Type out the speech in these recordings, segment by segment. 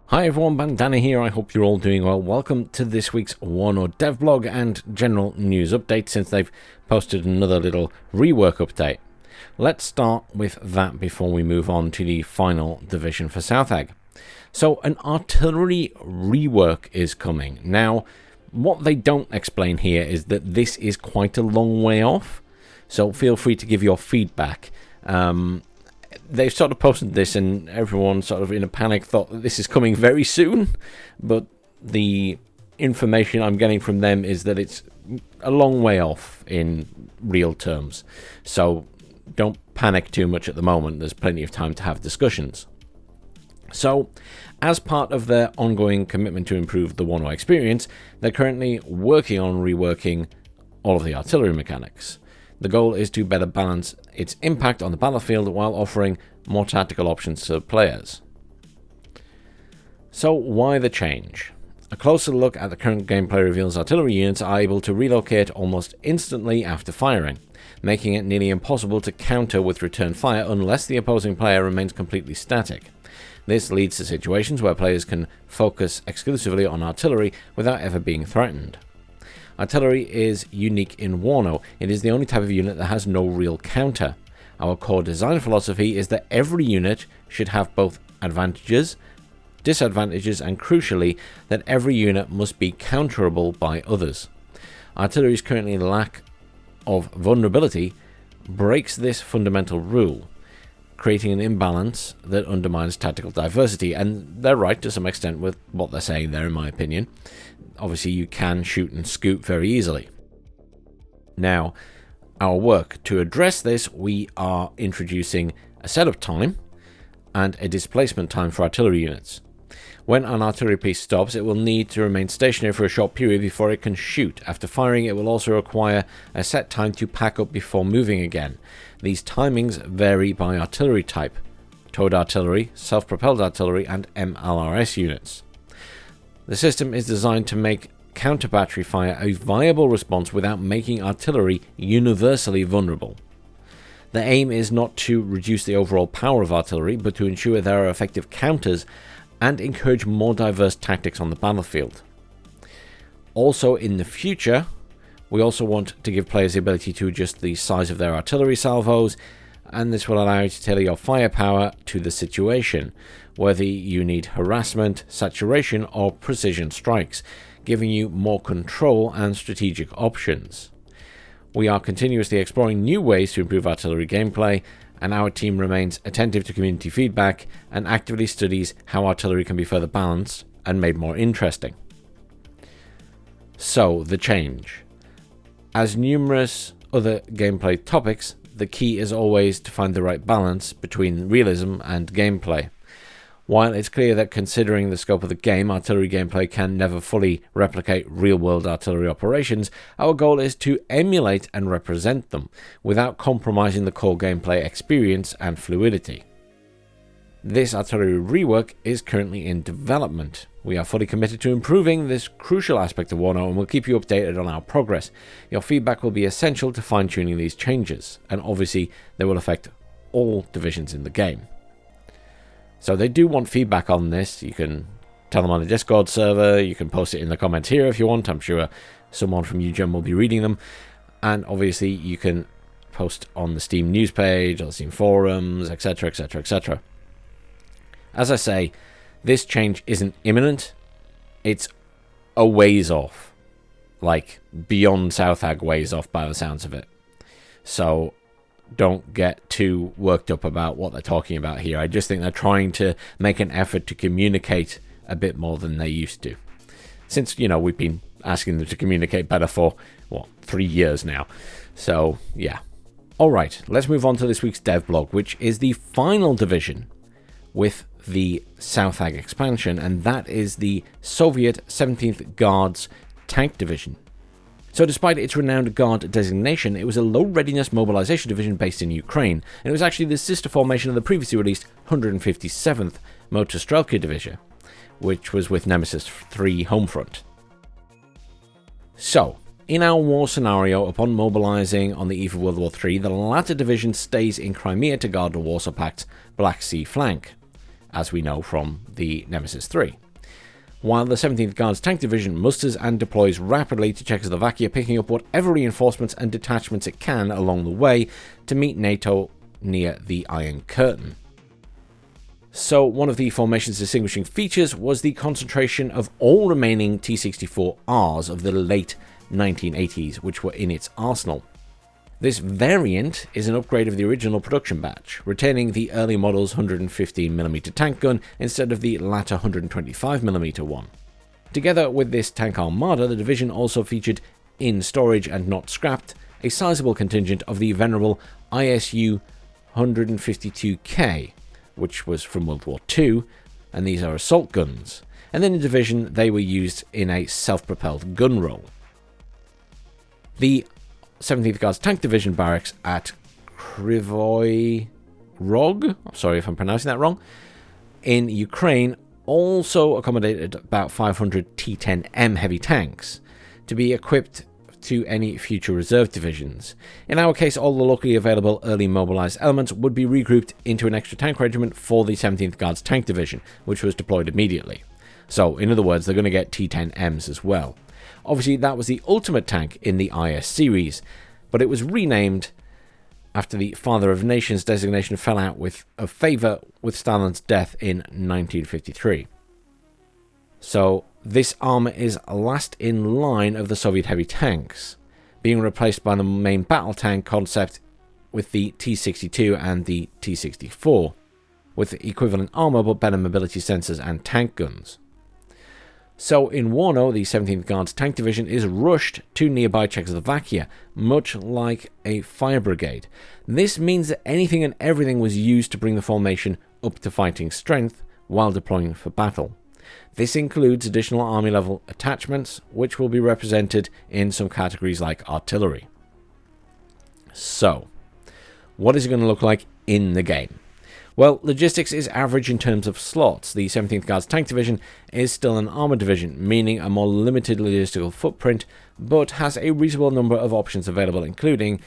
Hi everyone, Bandanner here. I hope you're all doing well. Welcome to this week's WARNO devlog and general news update since they've posted another little rework update. Let's start with that before we move on to the final division for Southag. So an artillery rework is coming. Now, what they don't explain here is that this is quite a long way off, so feel free to give your feedback. They've sort of posted this and everyone sort of in a panic thought that this is coming very soon, but the information I'm getting from them is that it's a long way off in real terms. So don't panic too much at the moment. There's plenty of time to have discussions. So, as part of their ongoing commitment to improve the WARNO experience, they're currently working on reworking all of the artillery mechanics. The goal is to better balance its impact on the battlefield while offering more tactical options to players. So why the change? A closer look at the current gameplay reveals artillery units are able to relocate almost instantly after firing, making it nearly impossible to counter with return fire unless the opposing player remains completely static. This leads to situations where players can focus exclusively on artillery without ever being threatened. Artillery is unique in WARNO. It is the only type of unit that has no real counter. Our core design philosophy is that every unit should have both advantages, disadvantages, and crucially, that every unit must be counterable by others. Artillery's currently lack of vulnerability breaks this fundamental rule, creating an imbalance that undermines tactical diversity, and they're right to some extent with what they're saying there, in my opinion. Obviously, you can shoot and scoop very easily. Now, our work to address this, we are introducing a setup time and a displacement time for artillery units. When an artillery piece stops, it will need to remain stationary for a short period before it can shoot. After firing, it will also require a set time to pack up before moving again. These timings vary by artillery type: towed artillery, self-propelled artillery, and MLRS units. The system is designed to make counter-battery fire a viable response without making artillery universally vulnerable. The aim is not to reduce the overall power of artillery, but to ensure there are effective counters and encourage more diverse tactics on the battlefield. Also, in the future, we also want to give players the ability to adjust the size of their artillery salvos, and this will allow you to tailor your firepower to the situation, whether you need harassment, saturation, or precision strikes, giving you more control and strategic options. We are continuously exploring new ways to improve artillery gameplay, and our team remains attentive to community feedback and actively studies how artillery can be further balanced and made more interesting. So, the change. As numerous other gameplay topics, the key is always to find the right balance between realism and gameplay. While it's clear that considering the scope of the game, artillery gameplay can never fully replicate real-world artillery operations, our goal is to emulate and represent them, without compromising the core gameplay experience and fluidity. This artillery rework is currently in development. We are fully committed to improving this crucial aspect of WARNO and will keep you updated on our progress. Your feedback will be essential to fine-tuning these changes, and obviously they will affect all divisions in the game. So they do want feedback on this. You can tell them on the Discord server, you can post it in the comments here if you want. I'm sure someone from UGEM will be reading them. And obviously you can post on the Steam news page, or the Steam forums, etc, etc, etc. As I say, this change isn't imminent. It's a ways off. Like, beyond Southag ways off by the sounds of it. So don't get too worked up about what they're talking about here. I just think they're trying to make an effort to communicate a bit more than they used to. Since, we've been asking them to communicate better for, 3 years now. So, yeah. Alright, let's move on to this week's devblog, which is the final division with the Southag expansion, and that is the Soviet 17th Guards Tank Division. So despite its renowned Guard designation, it was a low-readiness mobilization division based in Ukraine, and it was actually the sister formation of the previously released 157th Motostrelka Division, which was with Nemesis 3 Homefront. So, in our war scenario, upon mobilizing on the eve of World War III, the latter division stays in Crimea to guard the Warsaw Pact's Black Sea flank. as we know from the Nemesis 3. While the 17th Guards Tank Division musters and deploys rapidly to Czechoslovakia, picking up whatever reinforcements and detachments it can along the way to meet NATO near the Iron Curtain. So one of the formation's distinguishing features was the concentration of all remaining T-64Rs of the late 1980s, which were in its arsenal. This variant is an upgrade of the original production batch, retaining the early model's 115mm tank gun instead of the latter 125mm one. Together with this tank armada, the division also featured, in storage and not scrapped, a sizable contingent of the venerable ISU 152K, which was from World War II, and these are assault guns, and in the division they were used in a self-propelled gun roll. The 17th Guards Tank Division barracks at Kryvyi Rog, sorry if I'm pronouncing that wrong, in Ukraine also accommodated about 500 T-10M heavy tanks to be equipped to any future reserve divisions. In our case, all the locally available early mobilized elements would be regrouped into an extra tank regiment for the 17th Guards Tank Division, which was deployed immediately. So, in other words, they're going to get T-10Ms as well. Obviously, that was the ultimate tank in the IS series, but it was renamed after the Father of Nations designation fell out of favour with Stalin's death in 1953. So, this armour is last in line of the Soviet heavy tanks, being replaced by the main battle tank concept with the T-62 and the T-64, with equivalent armour but better mobility sensors and tank guns. So in WARNO, the 17th Guards Tank Division is rushed to nearby Czechoslovakia, much like a fire brigade. This means that anything and everything was used to bring the formation up to fighting strength while deploying for battle. This includes additional army level attachments, which will be represented in some categories like artillery. So, what is it going to look like in the game? Well, logistics is average in terms of slots. The 17th Guards Tank Division is still an armour division, meaning a more limited logistical footprint, but has a reasonable number of options available, including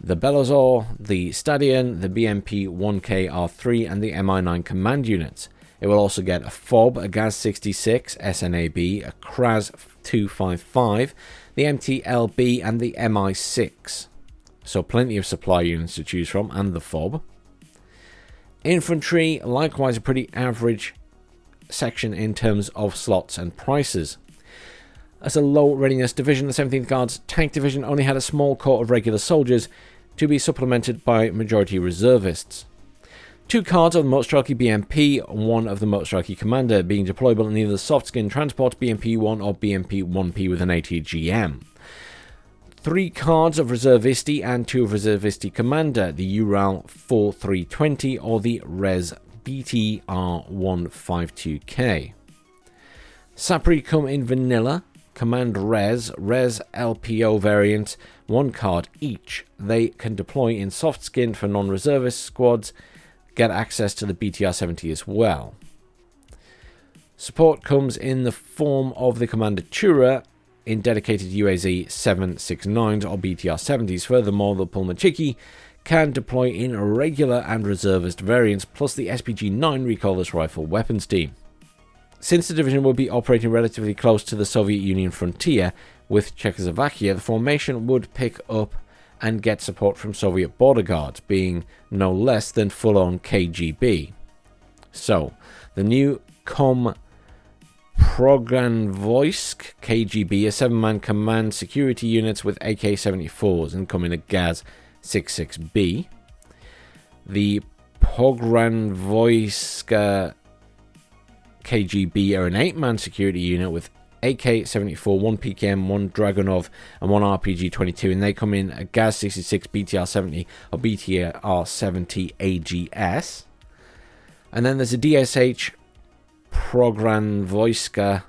the Belozor, the Stadion, the BMP-1K-R3, and the Mi-9 command units. It will also get a FOB, a GAZ-66, SNAB, a KRAS-255, the MTLB, and the Mi-6. So plenty of supply units to choose from, and the FOB. Infantry, likewise a pretty average section in terms of slots and prices. As a low readiness division, the 17th Guards Tank Division only had a small corps of regular soldiers to be supplemented by majority reservists. 2 cards of the Motorstrelky BMP, one of the Motorstrelky Commander, being deployable in either the soft-skin transport BMP-1 or BMP-1P with an ATGM. 3 cards of Reservisti and 2 of Reservisti Commander, the Ural 4320 or the Res BTR152K. Sapri come in vanilla, Command Res LPO variant, 1 card each. They can deploy in soft skin for non-reservist squads, get access to the BTR-70 as well. Support comes in the form of the Commander Chura in dedicated UAZ 769s or BTR-70s. Furthermore, the Pulmachiki can deploy in regular and reservist variants, plus the SPG-9 recoilless rifle weapons team. Since the division will be operating relatively close to the Soviet Union frontier with Czechoslovakia, the formation would pick up and get support from Soviet border guards, being no less than full-on KGB. So, the new Progranvoysk KGB, a 7-man command security units with AK-74s and come in a GAZ-66B. The Progranvoysk KGB are an 8-man security unit with AK-74, 1 PKM, 1 Dragunov, and 1 RPG-22, and they come in a GAZ-66, BTR-70, or BTR-70 AGS. And then there's a DSH Progranvoyska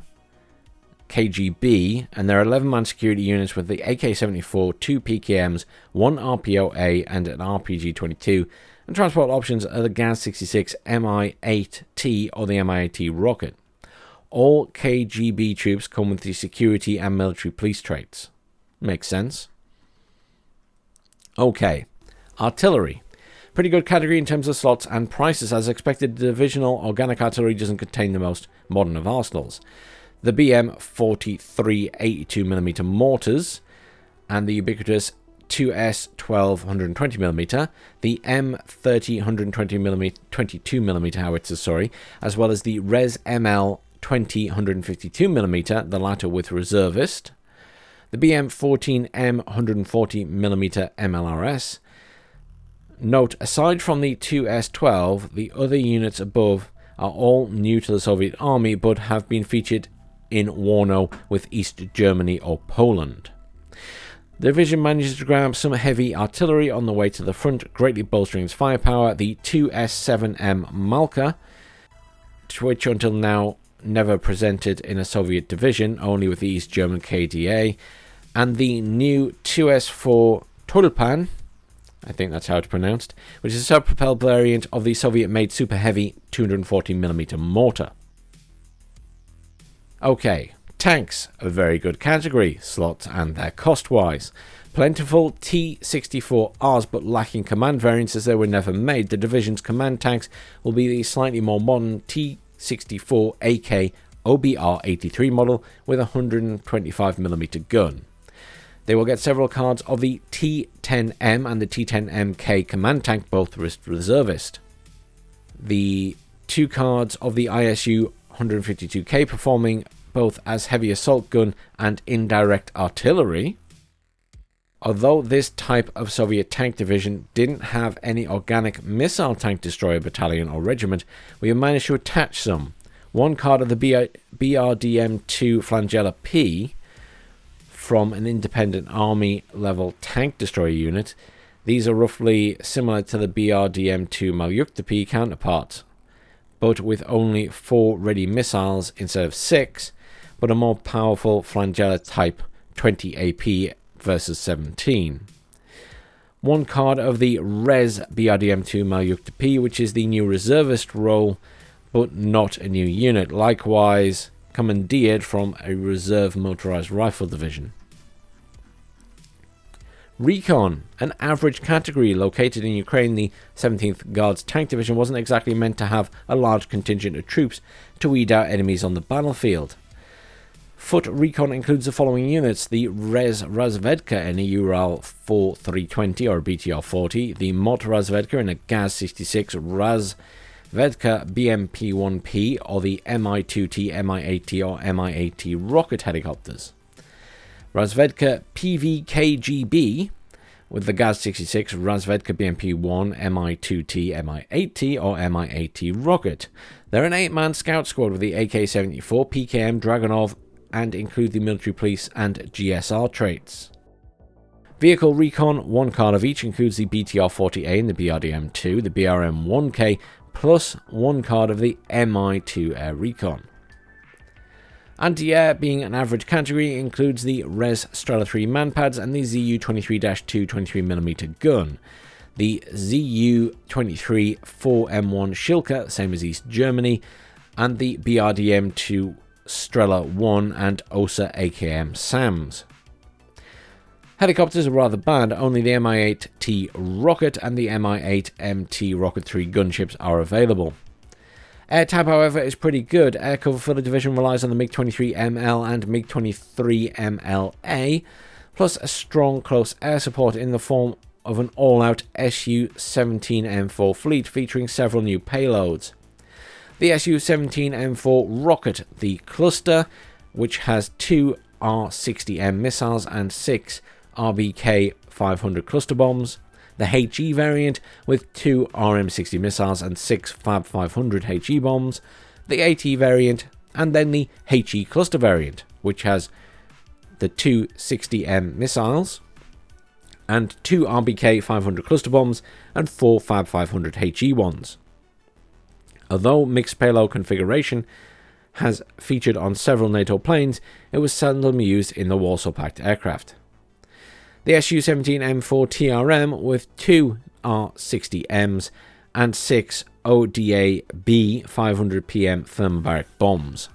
KGB, and they're 11-man security units with the AK-74, 2 PKMs, 1 RPOA, and an RPG-22, and transport options are the GAZ-66 Mi-8T or the Mi-8T rocket. All KGB troops come with the security and military police traits. Makes sense. Okay, artillery. Pretty good category in terms of slots and prices. As expected, the divisional organic artillery doesn't contain the most modern of arsenals. The BM-43 82mm mortars and the ubiquitous 2S 12 120mm, the M30 120mm 22mm howitzers, as well as the Res ML 20 152mm, the latter with reservist, the BM14M 140mm MLRS. Note, aside from the 2S12, the other units above are all new to the Soviet Army but have been featured in WARNO with East Germany or Poland. The division manages to grab some heavy artillery on the way to the front, greatly bolstering its firepower. The 2S7M Malka, which until now never presented in a Soviet division, only with the East German KDA, and the new 2S4 Tulpan, I think that's how it's pronounced, which is a self-propelled variant of the Soviet-made super heavy 240mm mortar. Okay, tanks, a very good category, slots and their cost-wise. Plentiful T-64Rs but lacking command variants as they were never made. The division's command tanks will be the slightly more modern T-64AK OBR-83 model with a 125mm gun. They will get several cards of the T-10M and the T-10MK command tank, both reservist. The 2 cards of the ISU 152K performing both as heavy assault gun and indirect artillery. Although this type of Soviet tank division didn't have any organic missile tank destroyer battalion or regiment, we have managed to attach some. 1 card of the BRDM-2 Flangella P from an independent army level tank destroyer unit. These are roughly similar to the BRDM-2 Malyukta P counterparts, but with only 4 ready missiles instead of 6, but a more powerful Flangella type 20 AP versus 17. 1 card of the Res BRDM-2 Malyukta P, which is the new reservist role, but not a new unit, likewise commandeered from a reserve motorized rifle division. Recon, an average category located in Ukraine. The 17th Guards Tank Division wasn't exactly meant to have a large contingent of troops to weed out enemies on the battlefield. Foot Recon includes the following units: the Res Razvedka in a Ural 4320 or a BTR-40, the Mot Razvedka in a Gaz-66 Razvedka BMP-1P or the Mi-2T, Mi-8T or Mi-8T rocket helicopters. Razvedka PVKGB with the Gaz-66 Razvedka BMP-1, Mi-2T, Mi-8T or Mi-8T rocket. They're an 8-man scout squad with the AK-74, PKM, Dragunov, and include the military police and GSR traits. Vehicle Recon, 1 card of each, includes the BTR-40A and the BRDM-2, the BRM-1K, plus 1 card of the Mi-2 Air Recon. Anti-air, being an average category, includes the Res Strela 3 manpads and the ZU-23-2 23mm gun. The ZU-23 4M1 Shilka, same as East Germany, and the BRDM-2 Strela 1 and OSA AKM SAMs. Helicopters are rather bad, only the Mi-8T rocket and the Mi-8MT Rocket 3 gunships are available. Air tab, however, is pretty good. Air cover for the division relies on the MiG-23ML and MiG-23MLA, plus a strong close air support in the form of an all-out Su-17M4 fleet featuring several new payloads. The Su-17M4 rocket, the cluster, which has 2 R-60M missiles and 6 RBK-500 cluster bombs. The HE variant with 2 RM-60 missiles and 6 Fab-500 HE bombs, the AT variant, and then the HE cluster variant, which has the 2 60M missiles and 2 RBK-500 cluster bombs and 4 Fab-500 HE ones. Although mixed payload configuration has featured on several NATO planes, it was seldom used in the Warsaw Pact aircraft. The Su-17M4 TRM with 2 R-60Ms and 6 ODA-B 500 PM thermobaric bombs.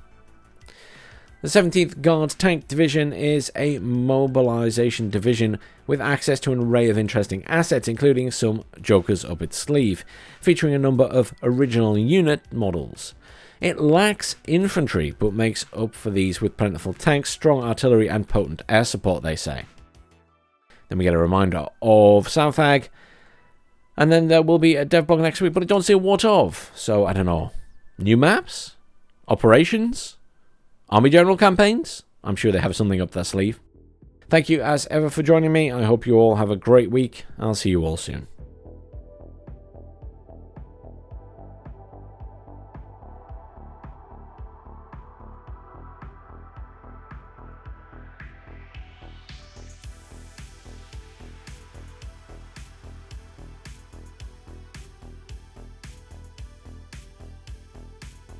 The 17th Guards Tank Division is a mobilization division with access to an array of interesting assets, including some jokers up its sleeve, featuring a number of original unit models. It lacks infantry, but makes up for these with plentiful tanks, strong artillery, and potent air support, they say. Then we get a reminder of Southag, and then there will be a dev blog next week, but I don't see what of, so I don't know. New maps? Operations? Army General campaigns? I'm sure they have something up their sleeve. Thank you as ever for joining me. I hope you all have a great week. I'll see you all soon.